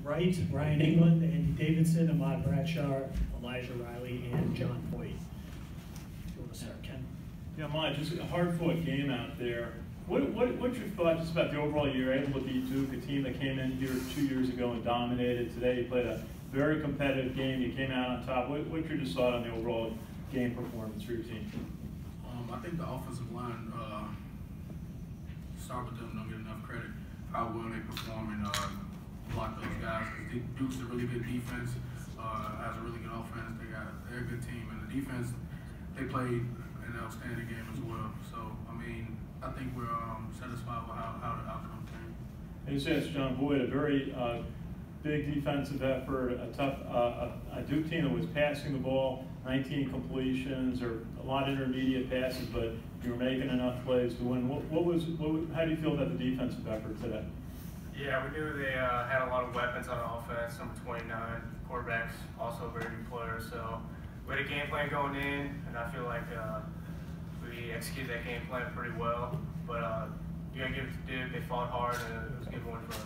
right, Rhyan England, Andy Davidson, Ahmad Bradshaw, Elijah Riley, and John Voit. If you want to start, Ken. Yeah, Mike, just a hard-fought game out there. What's your thought just about the overall year? Able to beat Duke, a team that came in here 2 years ago and dominated. Today you played a very competitive game. You came out on top. What's your just thought on the overall game performance for your team? I think the offensive line, start with them, don't get enough credit for how well they perform and block those guys. Duke's a really good defense, has a really good offense. They're a good team, and the defense, they played an outstanding game as well. So, I mean, I think we're satisfied with how the outcome came. And you say it's John Voit, a very big defensive effort, a tough a Duke team that was passing the ball, 19 completions, or a lot of intermediate passes, but you were making enough plays to win. How do you feel about the defensive effort today? Yeah, we knew they had a lot of weapons on offense. Number 29, quarterback's also a very good player. So we had a game plan going in, and I feel like we executed that game plan pretty well. But you got to give it to Duke. They fought hard, and it was a good win for us.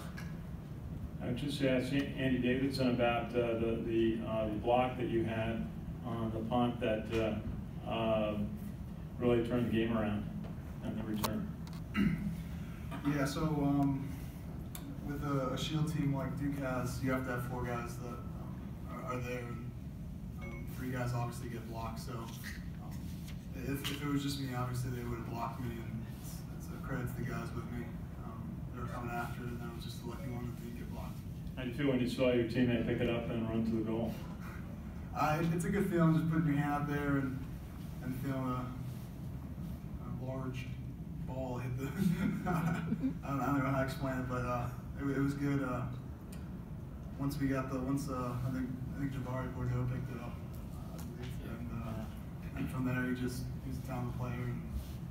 I just asked Andy Davidson about the block that you had on the punt that really turned the game around and the return. Yeah, so with a shield team like Duke has, you have to have 4 guys that are there, and 3 guys obviously get blocked. So if it was just me, obviously they would have blocked me, and it's a credit to the guys with me. They were coming after it, and I was just the lucky one that didn't get blocked. How do you feel when you saw your teammate pick it up and run to the goal? It's a good feeling just putting your hand out there and feeling a large ball hit the. I don't know how to explain it, but it was good. Once we got I think Jabari Bordeaux picked it up, and from there he's a talented player, and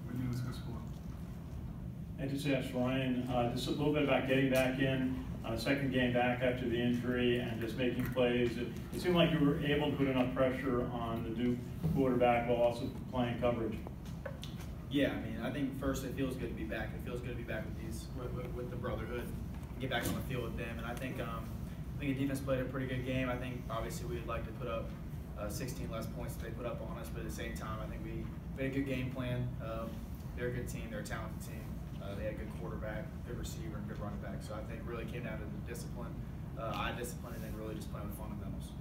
we knew he was going to score. I just asked Ryan just a little bit about getting back in. Second game back after the injury and just making plays. It seemed like you were able to put enough pressure on the Duke quarterback while also playing coverage. Yeah, I mean, I think first it feels good to be back. It feels good to be back with the brotherhood, get back on the field with them. And I think the defense played a pretty good game. I think obviously we'd like to put up 16 less points than they put up on us, but at the same time, I think we had a good game plan. They're a good team. They're a talented team. They had a good quarterback, good receiver, and good running back. So I think really came down to the discipline, eye discipline, and then really just playing with fundamentals.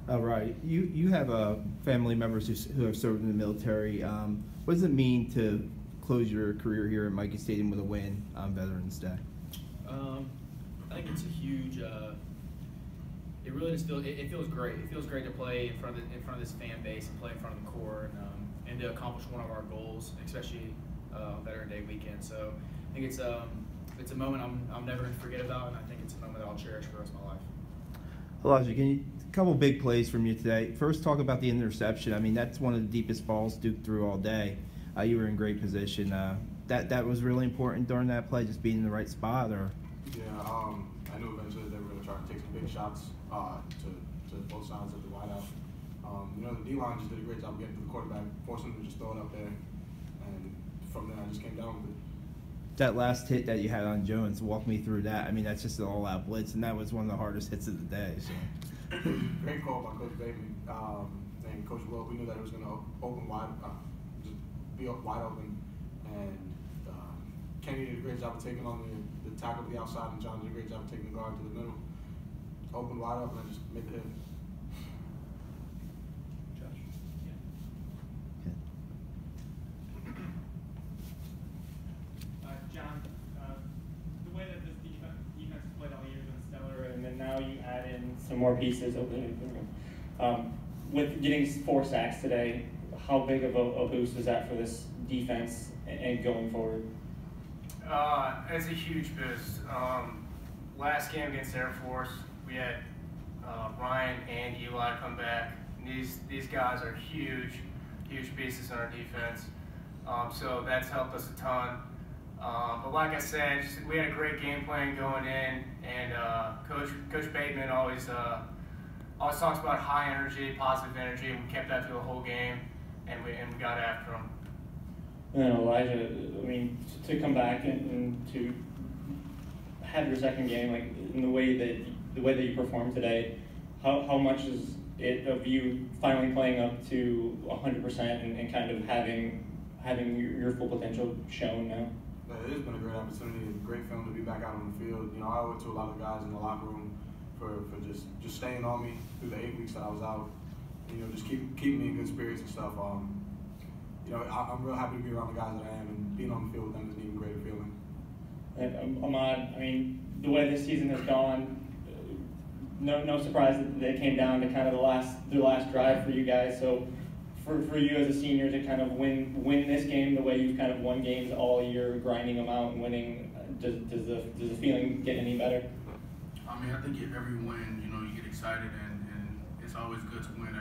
Right. You have family members who have served in the military. What does it mean to close your career here at Michie Stadium with a win on Veterans Day? I think it's a huge. It really just feels. It feels great. It feels great to play in front of this fan base and play in front of the core and to accomplish one of our goals, especially on Veteran Day weekend. So I think it's a moment I'm never going to forget about, and I think it's a moment that I'll cherish for the rest of my life. Elijah, a couple big plays from you today. First, talk about the interception. I mean, that's one of the deepest balls Duke threw all day. You were in great position. That was really important during that play, just being in the right spot, or? Yeah, I knew eventually they were going to try to take some big shots to both sides of the wideout. The D-line just did a great job getting to the quarterback, forcing him to just throw it up there. And from there, I just came down with it. That last hit that you had on Jones, walk me through that. I mean, that's just an all-out blitz, and that was one of the hardest hits of the day. So. Great call by Coach Bateman and Coach Will. We knew that it was going to open wide, just be wide open. And Kenny did a great job of taking on the tackle to the outside, and John did a great job of taking the guard to the middle. Open wide open and just made the hit. John, the way that this defense played all year has been stellar, and then now you add in some more pieces over the with getting 4 sacks today, how big of a boost is that for this defense and going forward? It's a huge boost. Last game against Air Force, we had Ryan and Eli come back. And these guys are huge pieces in our defense. So that's helped us a ton. But like I said, we had a great game plan going in, and Coach Bateman always talks about high energy, positive energy, and we kept that through the whole game, and we got after them. And then Elijah, I mean, to come back and to have your second game, like in the way that you performed today, how much is it of you finally playing up to 100% and kind of having your full potential shown now? It has been a great opportunity, a great feeling to be back out on the field. You know, I owe it to a lot of guys in the locker room for just staying on me through the 8 weeks that I was out. You know, just keeping me in good spirits and stuff. You know, I'm real happy to be around the guys that I am, and being on the field with them is an even greater feeling. Ahmad, I mean, the way this season has gone, no surprise that it came down to kind of the last drive for you guys. So for you as a senior to kind of win this game the way you've kind of won games all year, grinding them out and winning, does the feeling get any better? I mean, I think every win, you know, you get excited, and it's always good to win.